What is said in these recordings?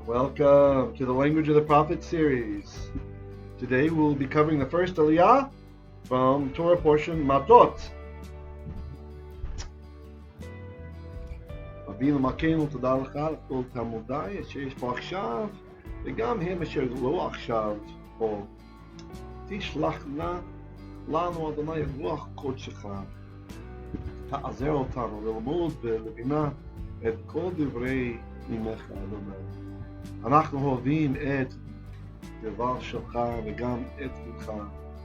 Welcome to the Language of the Prophet series. Today we'll be covering the first aliyah from Torah portion mattot. אבינו מלכנו, תודה לך על כל תלמודי שיש פה עכשיו, וגם הם אשר לא עכשיו פה. תשלח לנו אדוני את רוח קודשך, תעזר אותנו ללמוד ולבינה את כל דברי ממך אדוני. אנחנו אוהבים את דבר שלך וגם את זכותך,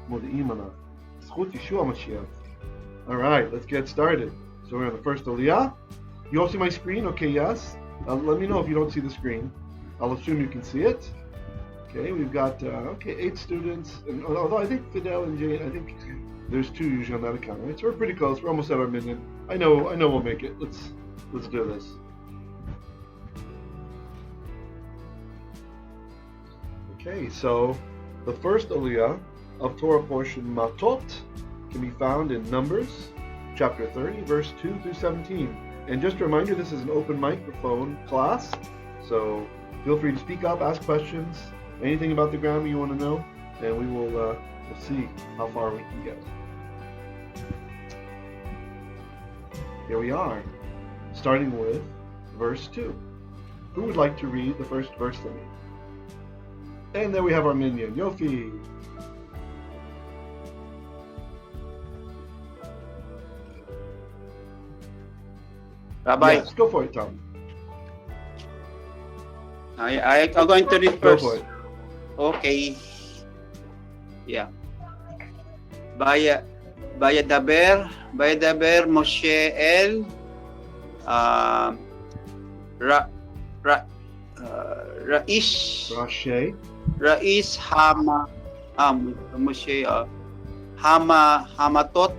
מודיעים עליו. זכות ישוע המשיח. Alright, let's get started. So we're on the first aliyah. You all see my screen? Okay, yes. Let me know if you don't see the screen. I'll assume you can see it. Okay, we've got 8 students. And although I think Fidel and Jane, I think there's 2 usually on that account, right? So we're pretty close. We're almost at our minute. I know we'll make it. Let's do this. Okay, so the first aliyah of Torah portion mattot can be found in Numbers chapter 30, verse 2 through 17. And just a reminder, this is an open microphone class, so feel free to speak up, ask questions, anything about the grammar you want to know, and we will we'll see how far we can get. Here we are, starting with verse 2. Who would like to read the first verse to me? And there we have our minion, Yofi. Rabbi, Yes, go for it, Tom. I'm going to read Go first. for it. Okay. Yeah. Bayadaber Moshe El Rais Hama Moshe Hamatot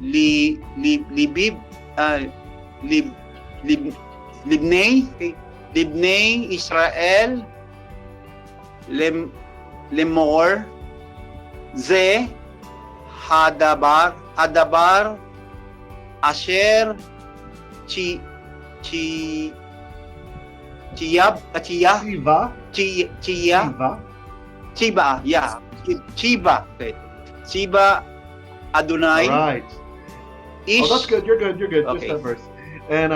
Libib Libnei Israel Lemor Ze Hadabar Asher Chiba Adonai. All right. Oh, that's good. You're good. Okay. Just that verse. And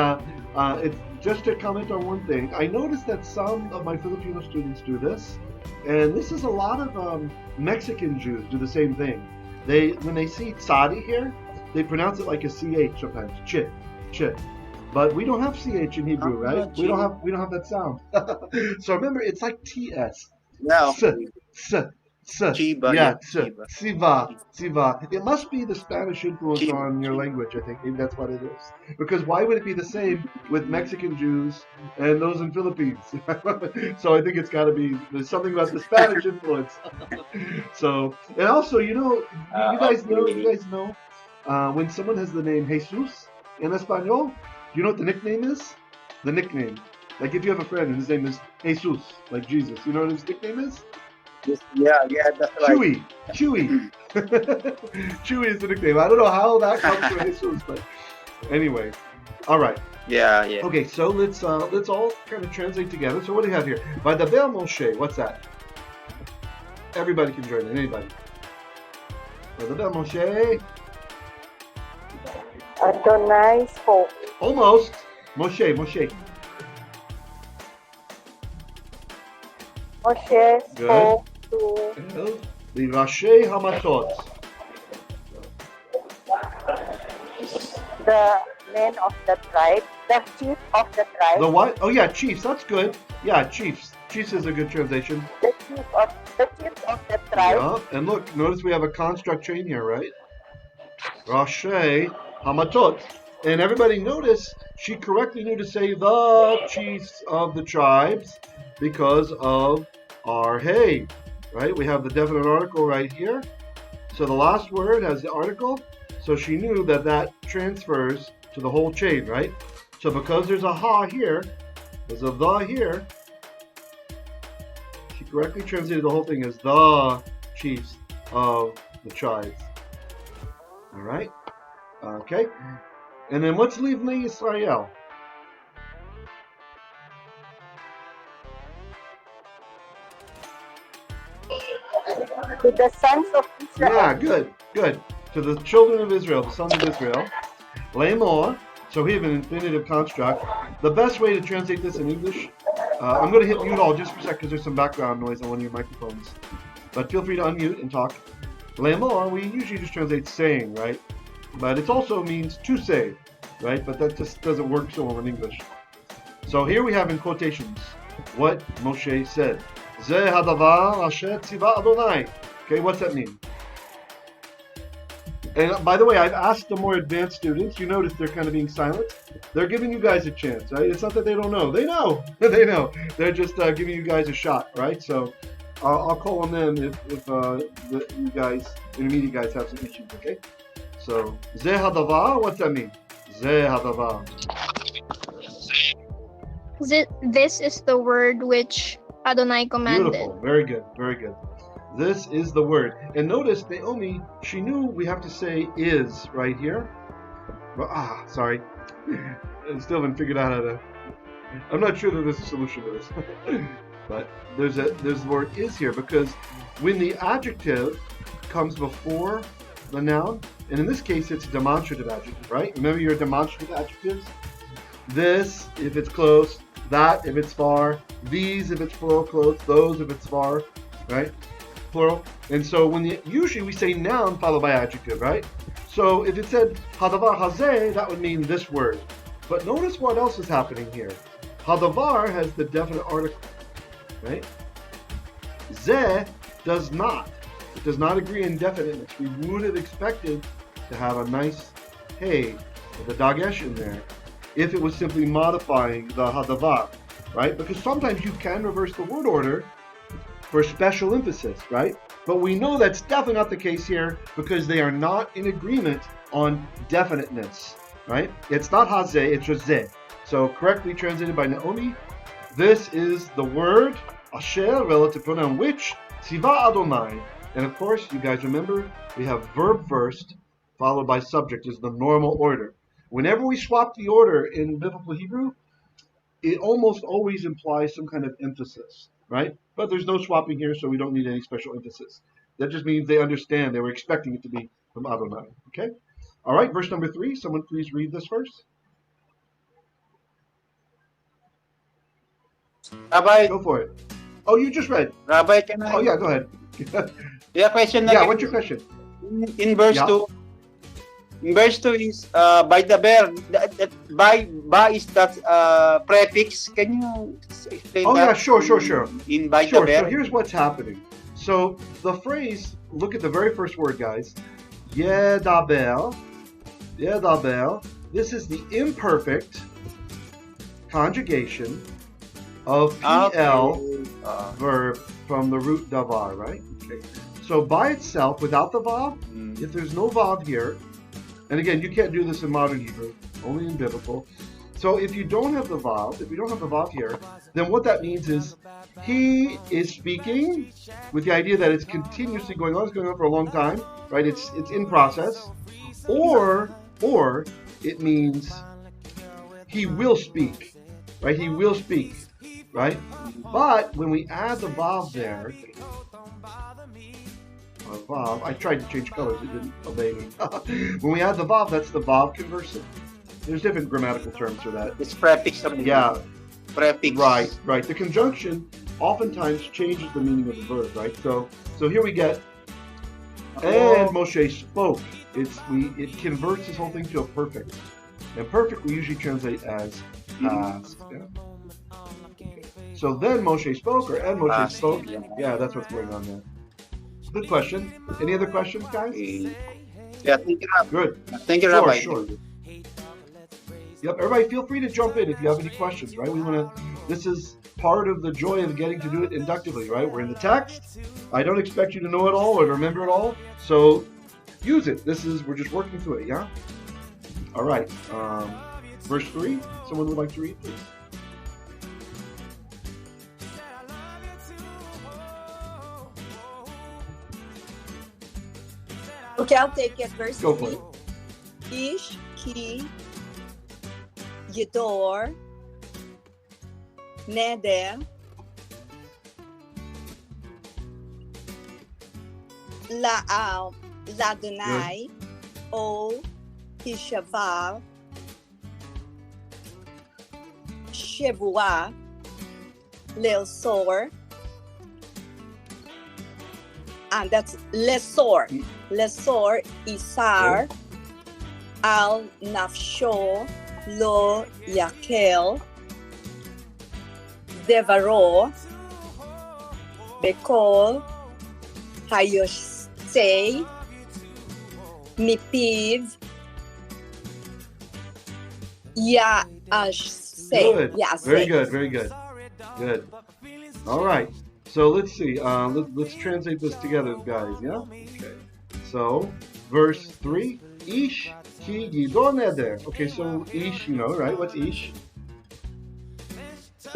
it's just to comment on one thing. I noticed that some of my Filipino students do this, and this is a lot of Mexican Jews do the same thing. When they see tzadi here, they pronounce it like a ch sometimes, ch. But we don't have ch in Hebrew, right? We don't have that sound. So remember, it's like ts. Yeah. Chiba, yeah, Siva. It must be the Spanish influence Chiba, on your Chiba. language, I think. Maybe that's what it is. Because why would it be the same with Mexican Jews and those in Philippines? So I think it's got to be, there's something about the Spanish influence. So, and also, you guys know, when someone has the name Jesus in Espanol, do you know what the nickname is? The nickname. Like if you have a friend and his name is Jesus, like Jesus, you know what his nickname is? Yeah, that's right. Chewy. Chewy is the nickname. I don't know how that comes from Jesus, but anyway. All right. Yeah. Okay, so let's all kind of translate together. So what do you have here? Vadaber Moshe. What's that? Everybody can join in. Anybody? Vadaber Moshe. Adonai spoke. Almost. Moshe. Moshe Good. spoke to The Rashi Hamatot. the men of the tribe, the chief of the tribe, The what? Oh yeah, chiefs. That's good. Yeah, chiefs. Chiefs is a good translation. the chief of the tribe, Yeah, and look, notice we have a construct chain here, right? Rashi Hamatot. And everybody notice she correctly knew to say the chiefs of the tribes because of our hey, right? We have the definite article right here. So the last word has the article. So she knew that transfers to the whole chain, right? So because there's a ha here, there's a the here, she correctly translated the whole thing as the chiefs of the tribes. All right? Okay. And then what's Livnei Israel? To the sons of Israel. Yeah, good, good. To the children of Israel, the sons of Israel. Lemor. So we have an infinitive construct. The best way to translate this in English, I'm going to hit mute all just for a second because there's some background noise on one of your microphones. But feel free to unmute and talk. Lemor, we usually just translate saying, right? But it also means to say, right? But that just doesn't work so well in English. So here we have in quotations what Moshe said. Ze hadavar asher tziva Adonai. Okay, what's that mean? And by the way, I've asked the more advanced students. You notice they're kind of being silent. They're giving you guys a chance, right? It's not that they don't know. They know. They know. They're just giving you guys a shot, right? So I'll call on them if you guys, intermediate guys, have some issues, okay? So, Ze hadavar, what's that mean? Ze hadavar. This is the word which Adonai commanded. Beautiful. Very good. Very good. This is the word. And notice Naomi, she knew we have to say is right here. Sorry. I still haven't figured out how to. I'm not sure that there's a solution to this. But there's the word is here because when the adjective comes before the noun, and in this case it's a demonstrative adjective, right? Remember your demonstrative adjectives? This if it's close, that if it's far, these if it's plural close, those if it's far, right? Plural. And so usually we say noun followed by adjective, right? So if it said hadavar hazeh, that would mean this word. But notice what else is happening here. Hadavar has the definite article, right? Zeh does not. It does not agree in definiteness. We would have expected to have a nice hey with a dagesh in there if it was simply modifying the hadavar, right? Because sometimes you can reverse the word order for special emphasis, right? But we know that's definitely not the case here because they are not in agreement on definiteness, right? It's not hazeh, it's just zeh. So correctly translated by Naomi, this is the word asher, relative pronoun which, tziva Adonai. And of course, you guys remember, we have verb first, followed by subject is the normal order. Whenever we swap the order in biblical Hebrew, it almost always implies some kind of emphasis, right? But there's no swapping here, so we don't need any special emphasis. That just means they understand. They were expecting it to be from Adonai, okay? All right, verse number 3. Someone please read this verse. Rabbi, Go for it. Oh, you just read. Rabbi, can I? Oh, yeah, go ahead. Yeah, question. Yeah, again. what's your question? In verse Yeah. 2. In verse 2 is by the bear. By is that prefix. Can you explain Oh, that? yeah, sure. In by Sure, the bear. so here's what's happening. So the phrase, look at the very first word, guys. Yedaber. This is the imperfect conjugation of PL verb from the root davar, right? Okay. So by itself, without the vav, if there's no vav here, and again, you can't do this in modern Hebrew, only in biblical. So if you don't have the vav, if we don't have the vav here, then what that means is he is speaking with the idea that it's continuously going on. It's going on for a long time, right? It's in process, or it means he will speak, right? He will speak, right? But when we add the vav there, vav, I tried to change colors, it didn't obey me. When we add the vav, that's the vav conversive. There's different grammatical terms for that. It's prefix. Yeah. Prefix. Right. The conjunction oftentimes changes the meaning of the verb, right? So here we get, and Moshe spoke. It converts this whole thing to a perfect. And perfect we usually translate as past. Yeah. Okay. So then Moshe spoke, and Moshe spoke. Yeah, that's what's going on there. Good question. Any other questions, guys? Yeah, thank you, Rabbi. Good. Thank you, Rabbi. Sure. Yep, everybody feel free to jump in if you have any questions, right? This is part of the joy of getting to do it inductively, right? We're in the text. I don't expect you to know it all or to remember it all. So use it. We're just working through it, yeah? All right. Verse 3, someone would like to read, please. Okay, I'll take it. Verse Go for 3. it. Ish, ki, yedor, neder, Ladonai o Hishava Shevua Leosor, and that's Lesor. Lesor Isar Al Nafsho Lo Yakel Devaro Bekol Hayosei Mipiv Yaashsei. Good. Very good. Very good. Good. All right. So let's see. Let's translate this together, guys. Yeah. Okay. So verse 3. Ish ki yidon eder. Okay. So ish, you know, right? What's ish?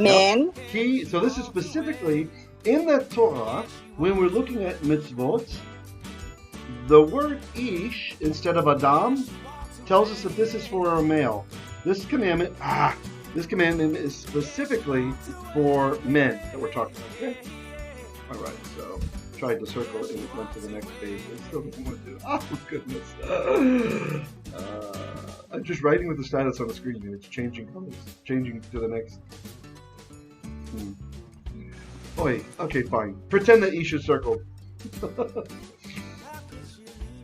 Man. Ki. So this is specifically in the Torah when we're looking at mitzvot. The word ish instead of adam tells us that this is for a male. This commandment is specifically for men that we're talking about. Okay? All right, so tried to circle it and it went to the next page. It still doesn't want to. Oh, goodness. I'm just writing with the status on the screen and it's changing colors, changing to the next. Oh, wait. Okay, fine. Pretend that Ish is circled.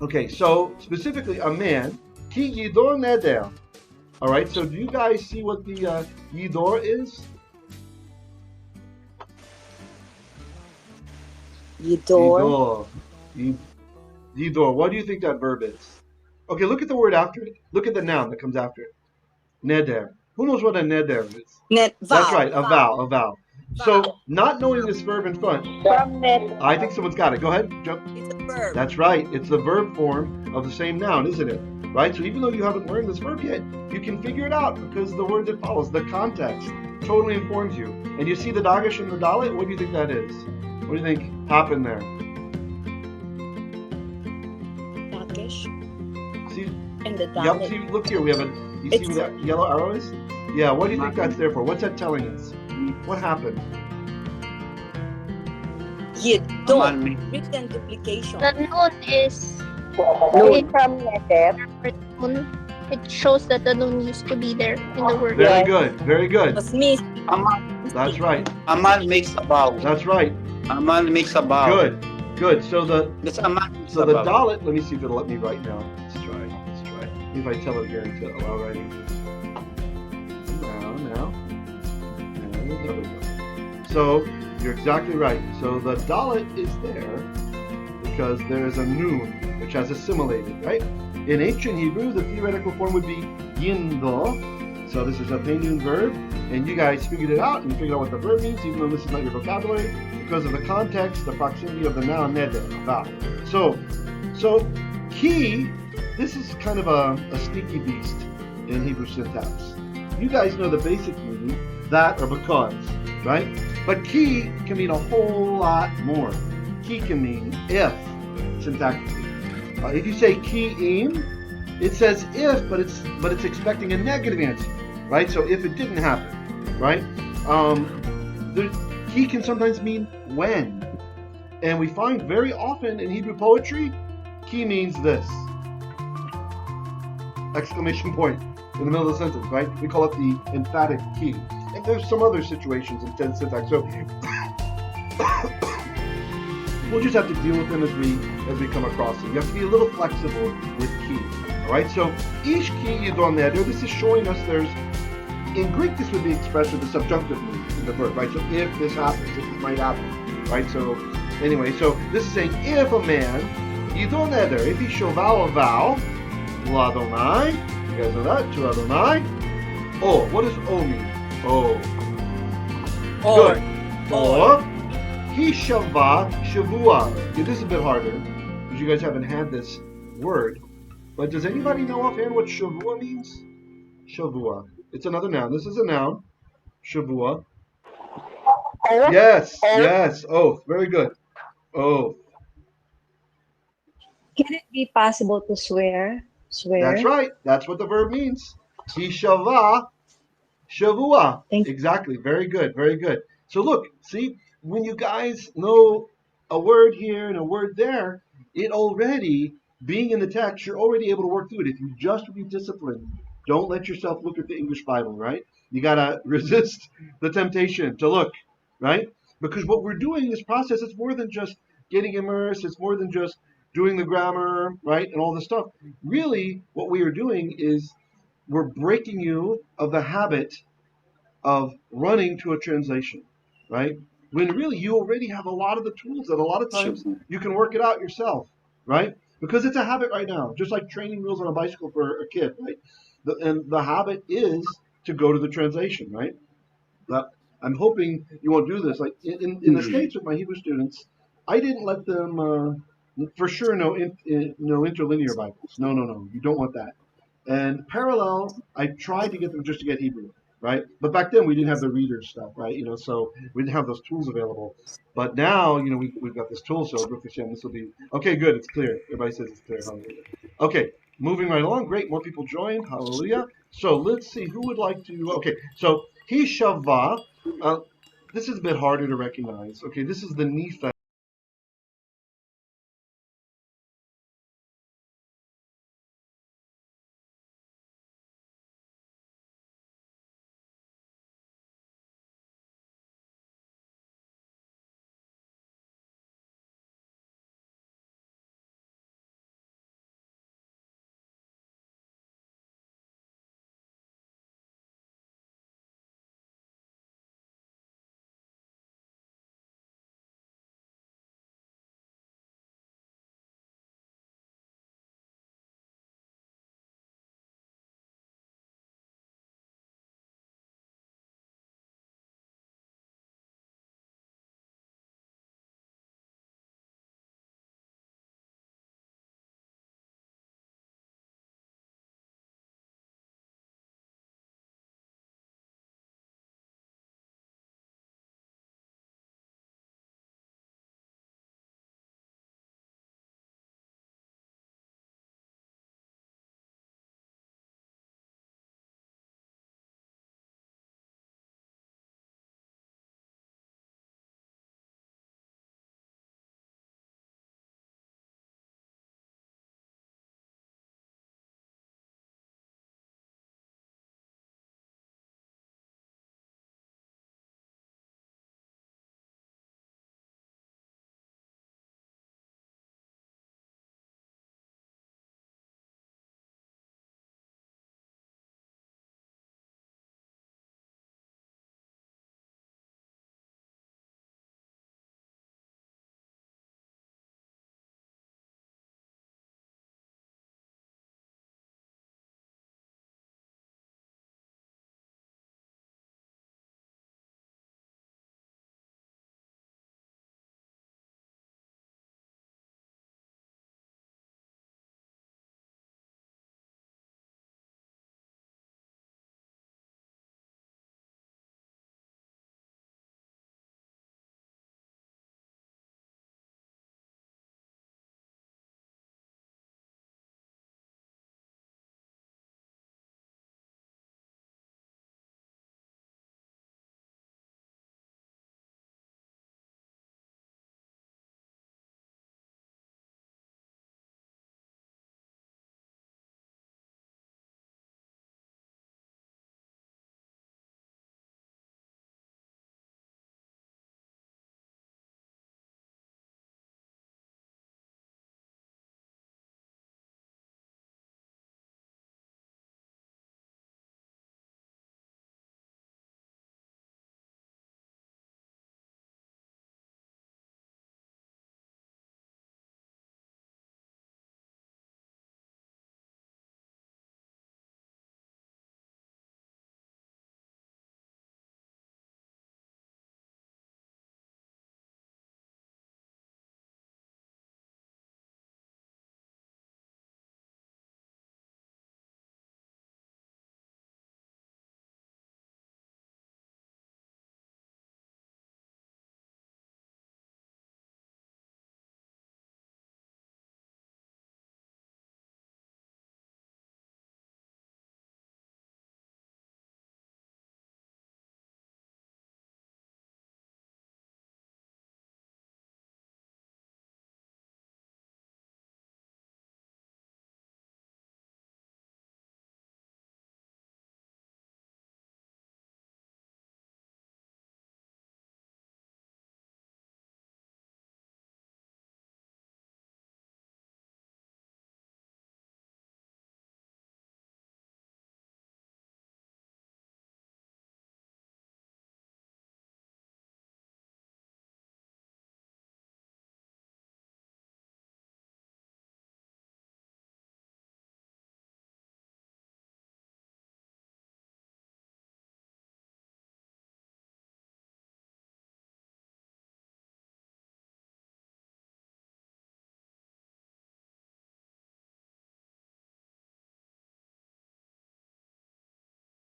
Okay, so specifically a man, ki yidor neder. All right, so do you guys see what the yidor is? Yidor. Yidor. What do you think that verb is? Okay, look at the word after it. Look at the noun that comes after it. Neder. Who knows what a neder is? That's right, a vow, a vow. So, not knowing this verb in front, From net. I think someone's got it. Go ahead, jump. It's a verb. That's right. It's the verb form of the same noun, isn't it? Right? So even though you haven't learned this verb yet, you can figure it out because the word that follows, the context, totally informs you. And you see the dagesh and the dalet? What do you think that is? What do you think happened there? Dagesh See? and the Yep, dalet. see, look here. We have you see It's- where that yellow arrow is? Yeah, what do you think that's there for? What's that telling us? What happened? Yidor. Written duplication. The noon is Noon from neder. noon. It shows that the noon used to be there in the word. Very good, very good. Was missed. That's right, Aman makes a bow. that's right. Aman makes a bow. Good, good. So the That's Aman makes So a the bow. dalet, let me see if it'll let me write now. Let's try. If I tell it here to allow writing. Now. There we go. So you're exactly right. So the dalet is there because there is a noon which has assimilated, right? In ancient Hebrew, the theoretical form would be yindo. So this is a noon verb, and you guys figured it out, and you figured out what the verb means, even though this is not your vocabulary, because of the context, the proximity of the noun neder, vow. So ki, this is kind of a sneaky beast in Hebrew syntax. You guys know the basic meaning, that or because, right? But ki can mean a whole lot more. Ki can mean if, syntactically. If you say ki-im, it says if, but it's expecting a negative answer, right? So if it didn't happen, right? Ki can sometimes mean when, and we find very often in Hebrew poetry, ki means this. Exclamation point in the middle of the sentence, right? We call it the emphatic ki. And there's some other situations in syntax. So we'll just have to deal with them as we come across them. You have to be a little flexible with ki. All right. So ish ki yidon neder. This is showing us in Greek this would be expressed with the subjunctive mood in the verb, right? So if this happens, if this might happen, right? So anyway, so this is saying if a man yidon neder, if he shall vow a vow, l'Adonai, you guys know that, to Adonai. Oh, what does O mean? Oh. Or. Good. Or he shavah shavua. Okay, this is a bit harder because you guys haven't had this word. But does anybody know offhand what shavua means? Shavua. It's another noun. This is a noun. Shavua. Yes. Yes. Oath. Very good. Oath. Can it be possible to swear? That's right. That's what the verb means. He shavah shavua. Exactly. Very good. Very good. So look, see, when you guys know a word here and a word there, it already, being in the text, you're already able to work through it. If you just be disciplined, don't let yourself look at the English Bible, right? You gotta resist the temptation to look, right? Because what we're doing in this process, it's more than just getting immersed, it's more than just doing the grammar, right? And all this stuff. Really, what we are doing is we're breaking you of the habit of running to a translation, right? When really you already have a lot of the tools that a lot of Sure. times you can work it out yourself, right? Because it's a habit right now, just like training wheels on a bicycle for a kid, right? And the habit is to go to the translation, right? But I'm hoping you won't do this. Like in the States with my Hebrew students, I didn't let them, for sure, no interlinear Bibles. No, no, no. You don't want that. And parallel, I tried to get them just to get Hebrew, right? But back then we didn't have the reader stuff, right? So we didn't have those tools available. But now, we've got this tool, so Baruch Hashem, this will be okay. Good, it's clear. Everybody says it's clear. Hallelujah. Okay, moving right along. Great, more people joined. Hallelujah. So let's see who would like to. Okay, so Hishava. This is a bit harder to recognize. Okay, this is the Nephi.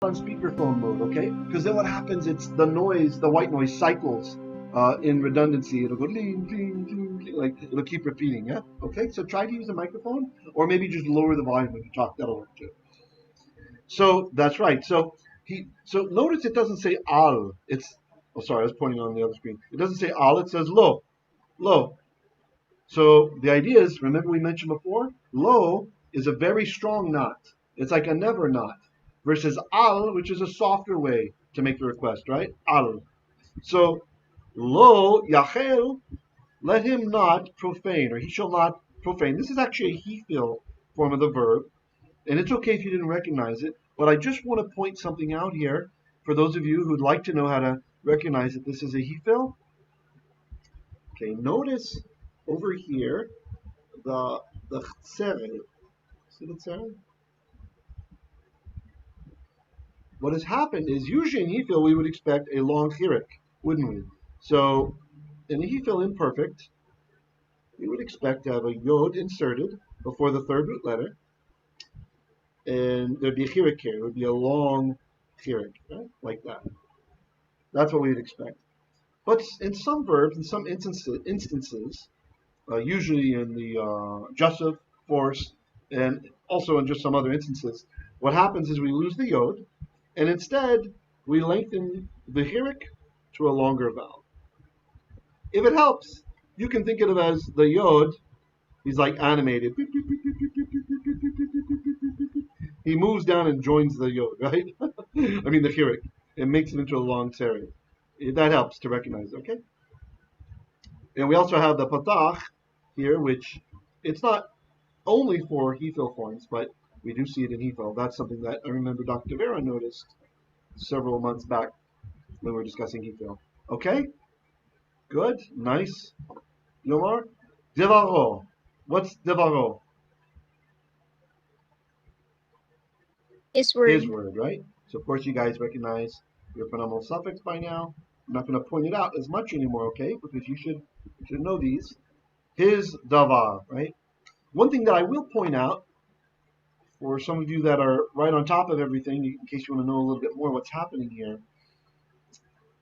on speakerphone mode, okay? Because then what happens, it's the noise, the white noise cycles in redundancy. It'll go ding, ding, ding, ding, like it'll keep repeating, yeah? Okay, so try to use a microphone, or maybe just lower the volume when you talk, that'll work too. So that's right. So notice it doesn't say al. It's sorry, I was pointing on the other screen. It doesn't say al, it says lo. Lo. So the idea is, remember we mentioned before, lo is a very strong knot. It's like a never knot. Versus al, which is a softer way to make the request, right? Al. So lo yachel, let him not profane, or he shall not profane. This is actually a he feel form of the verb. And it's okay if you didn't recognize it, but I just want to point something out here for those of you who'd like to know how to recognize that this is a he fill. Okay, notice over here the tsere. See the tsere? What has happened is usually in he fill we would expect a long chirik, wouldn't we? So in a he fill imperfect, we would expect to have a yod inserted before the third root letter. And there'd be a chirik here. It would be a long chirik, right? Like that. That's what we'd expect. But in some verbs, in some instances, usually in the jussive force, and also in just some other instances, what happens is we lose the yod, and instead we lengthen the chirik to a longer vowel. If it helps, you can think of it as the yod. He's like animated. He moves down and joins the yod, right? I mean the chirik. It makes it into a long tsere. That helps to recognize, okay? And we also have the patach here, which it's not only for he fill forms, but we do see it in he fill. That's something that I remember Dr. Vera noticed several months back when we were discussing he fill. Okay? Good, nice. Yomar? Devaro. What's devaro? His word. His word, right? So of course you guys recognize your pronominal suffix by now. I'm not going to point it out as much anymore, okay? Because you should know these. His davar, right? One thing that I will point out for some of you that are right on top of everything, in case you want to know a little bit more what's happening here,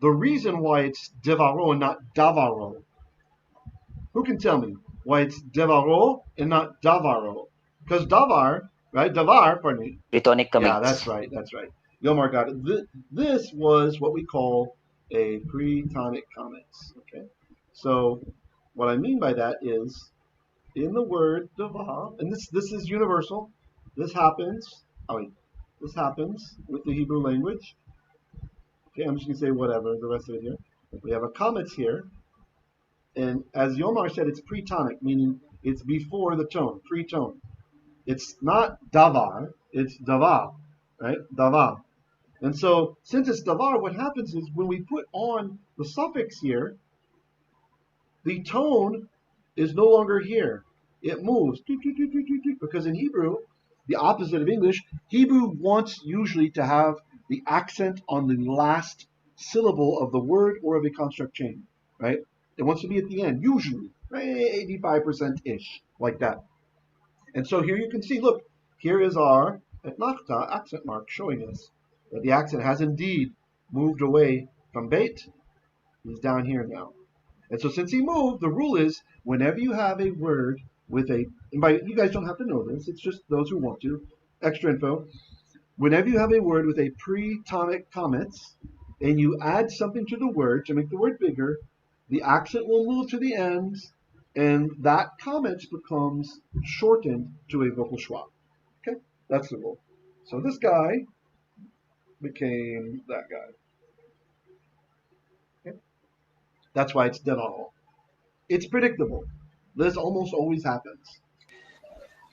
the reason why it's devaro and not davaro. Who can tell me why it's devaro and not davaro? Because davar, right? Davar, pardon me. Retonic comments. Yeah, that's right. Yomar got it. This was what we call a pre-tonic comments. Okay, so what I mean by that is in the word davar, and this is universal. This happens. This happens with the Hebrew language. Okay, I'm just gonna say whatever the rest of it here. We have a comments here, and as Yomar said, it's pre-tonic, meaning it's before the tone, pre-tone. It's not davar, it's davar, right? Davar. And so, since it's davar, what happens is when we put on the suffix here, the tone is no longer here. It moves. Because in Hebrew, the opposite of English, Hebrew wants usually to have the accent on the last syllable of the word or of a construct chain, right? It wants to be at the end, usually, right? 85%-ish, like that. And so here you can see, look, here is our etnachta accent mark showing us that the accent has indeed moved away from Beit. He's down here now. And so since he moved, the rule is whenever you have a word with a, and by you guys don't have to know this, it's just those who want to, extra info. Whenever you have a word with a pre-tonic comments and you add something to the word to make the word bigger, the accent will move to the end and that comments becomes shortened to a vocal schwa. Okay, that's the rule. So this guy became that guy. Okay? That's why it's deval. It's predictable. This almost always happens.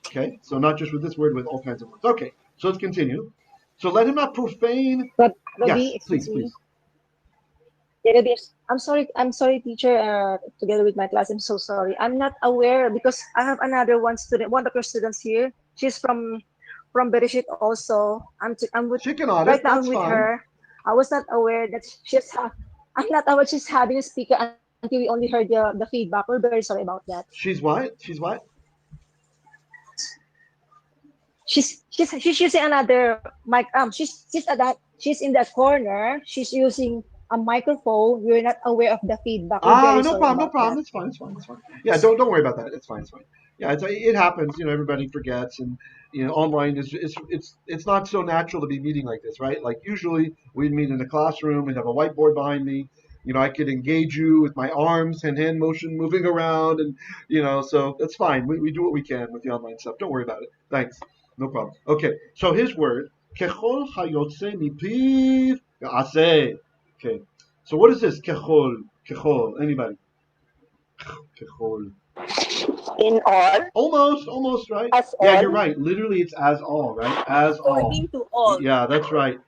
Okay, so not just with this word, with all kinds of words. Okay, so let's continue. So let him not profane. But Rabbi, Yes, excuse please. me. Yeah, Rabbi, I'm sorry, teacher. Together with my class, I'm so sorry. I'm not aware because I have another one student, one of your students here. She's from Bereshit also. She can audit. Right now I'm That's with fine. her. I was not aware that I'm not aware she's having a speaker until we only heard the feedback. We're very sorry about that. She's what? She's what? She's using another mic. She's in that corner. She's using a microphone. We're not aware of the feedback. We're very No sorry problem, no about problem. that. It's fine, it's fine, it's fine. Yeah, don't worry about that. It's fine, it's fine. Yeah, it happens. Everybody forgets, and online is it's not so natural to be meeting like this, right? Like usually we'd meet in the classroom and have a whiteboard behind me. I could engage you with my arms and hand motion moving around, and so that's fine. We do what we can with the online stuff. Don't worry about it. Thanks. No problem. Okay, so his word, kechol hayotze mipiv aseh. Okay, so what is this? Kechol. Kechol. Anybody? Kechol. In all, Almost, right? as Yeah, you're all, right. Literally, it's as all, right? As all. According to all. Yeah, that's right.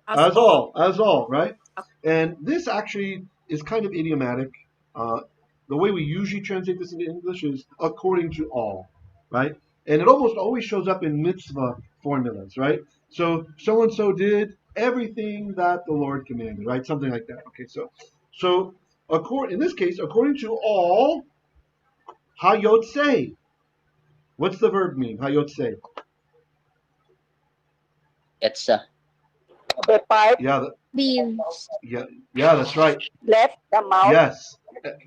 As all. As all, right? And this actually is kind of idiomatic. Uh, the way we usually translate this into English is according to all, right? And it almost always shows up in mitzvah formulas, right? So and so did everything that the Lord commanded, right? Something like that. Okay, so in this case, according to all, hayotse. What's the verb mean? Hayotse. It's depart, Yeah, Leaves. yeah, that's right. left the mouth, Yes.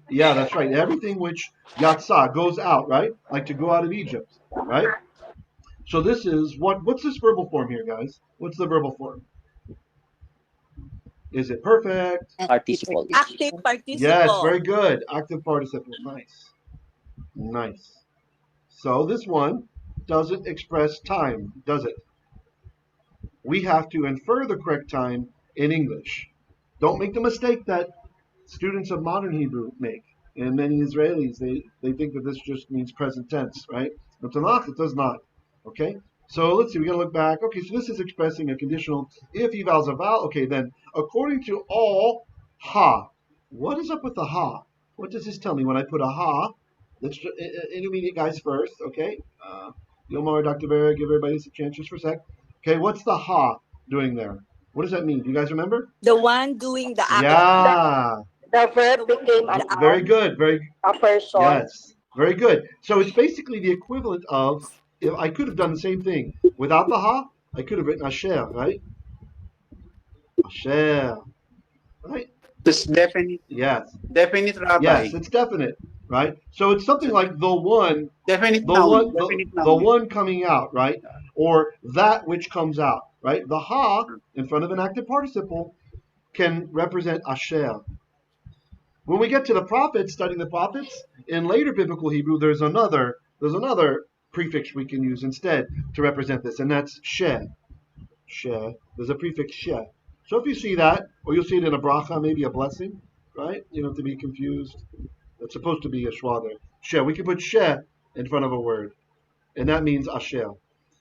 Yeah, that's right. Everything which yatsa goes out, right? Like to go out of Egypt, right? So this is what's this verbal form here, guys? What's the verbal form? Is it perfect? participle. Active participle. Yes, very good. Active participle. Nice. Nice. So this one doesn't express time, does it? We have to infer the correct time in English. Don't make the mistake that students of modern Hebrew make, and many Israelis, they think that this just means present tense, right? But Tanakh, it does not. Okay? So let's see, we gotta look back. Okay, so this is expressing a conditional if, eval, zaval. Okay, then according to all, ha. What is up with the ha? What does this tell me when I put a ha? Let's intermediate guys first, okay? Yomar, Dr. Vera, give everybody a chance just for a sec. Okay, what's the ha doing there? What does that mean? Do you guys remember? The one doing the action. Yeah. the verb became an Very good. a person. Yes. Very good. So it's basically the equivalent of, if I could have done the same thing without the ha, I could have written asher, right? Asher. Right? It's definite. Yes. Definite, Rabbi. Yes, it's definite, right? So it's something like the one, Definite the noun. one, Definite the noun. one coming out, right? Or that which comes out, right? The ha in front of an active participle can represent asher. When we get to the prophets, studying the prophets, in later biblical Hebrew, there's another prefix we can use instead to represent this, and that's she. She. There's a prefix she. So if you see that, or you'll see it in a bracha, maybe a blessing, right? You don't have to be confused. It's supposed to be a shwa there. She. We can put she in front of a word, and that means asher.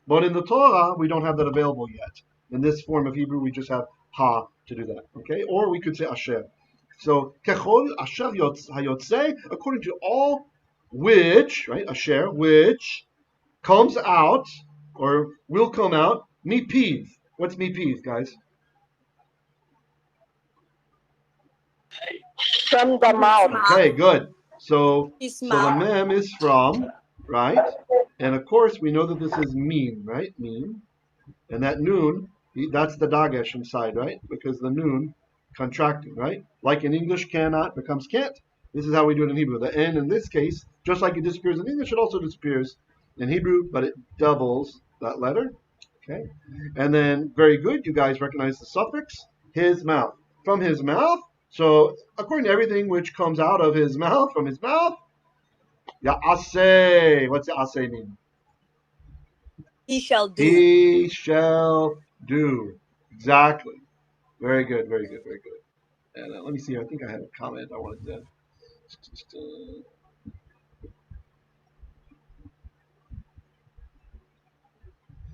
But in the Torah, we don't have that available yet. In this form of Hebrew, we just have ha to do that, okay? Or we could say asher. So, kechol asher hayotze, according to all which, right, asher, which comes out, or will come out, mipiv. What's mipiv, guys? From the mouth, Okay, good. So His the mouth. mem is from, right? And of course, we know that this is meme, right? Meme. And that noon, that's the dagesh inside, right? Because the noon contracting, right? Like in English, cannot becomes can't. This is how we do it in Hebrew. The N in this case, just like it disappears in English, it also disappears in Hebrew, but it doubles that letter. Okay. And then, very good, you guys recognize the suffix, his mouth. From his mouth. So, according to everything which comes out of his mouth, from his mouth, Ya'aseh. What's Ya'aseh mean? He shall do. He shall do. Exactly. Very good, very good, very good. And let me see, I think I had a comment I wanted to.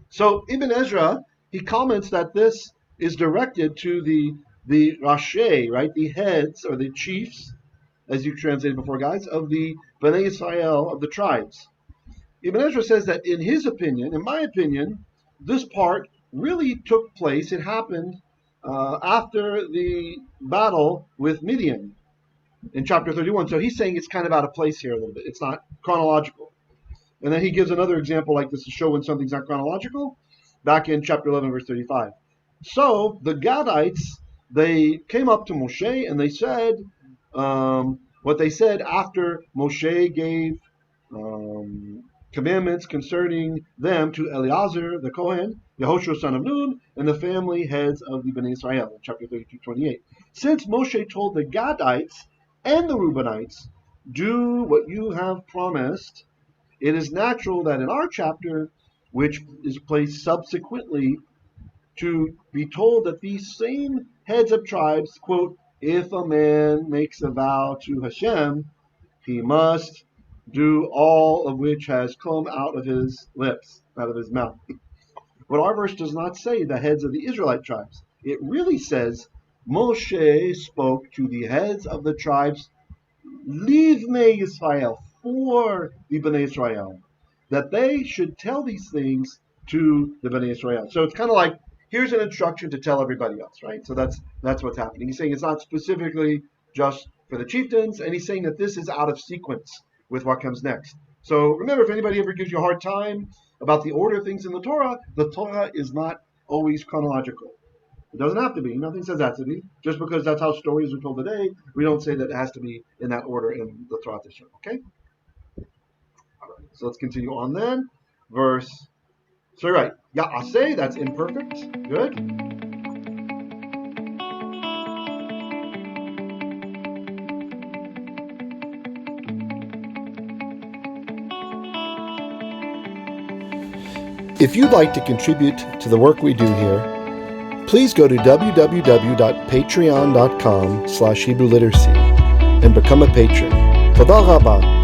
So Ibn Ezra, he comments that this is directed to the Rashi, right? The heads or the chiefs, as you translated before, guys, of the Bnei Israel, of the tribes. Ibn Ezra says that in his opinion, in my opinion, this part really took place, it happened after the battle with Midian in chapter 31. So he's saying it's kind of out of place here a little bit. It's not chronological. And then he gives another example like this to show when something's not chronological, back in chapter 11, verse 35. So the Gadites, they came up to Moshe and they said what they said after Moshe gave commandments concerning them to Eleazar the Kohen, Yehoshua son of Nun, and the family heads of the Bnei Israel, chapter 32:28. Since Moshe told the Gadites and the Reubenites, do what you have promised, it is natural that in our chapter, which is placed subsequently, to be told that these same heads of tribes, quote, if a man makes a vow to Hashem, he must do all of which has come out of his lips, out of his mouth. But our verse does not say the heads of the Israelite tribes. It really says Moshe spoke to the heads of the tribes, Livnei Yisrael, for the Bnei Israel, that they should tell these things to the Bnei Israel. So it's kind of like, here's an instruction to tell everybody else, right? So that's what's happening. He's saying it's not specifically just for the chieftains, and he's saying that this is out of sequence with what comes next. So remember, if anybody ever gives you a hard time about the order of things in the Torah is not always chronological. It doesn't have to be. Nothing says that to be. Just because that's how stories are told today, we don't say that it has to be in that order in the Torah this year. Okay? All right. So let's continue on then. Verse. So you're right. Ya'aseh, that's imperfect. Good. If you'd like to contribute to the work we do here, please go to www.patreon.com/HebrewLiteracy and become a patron. Toda rabba.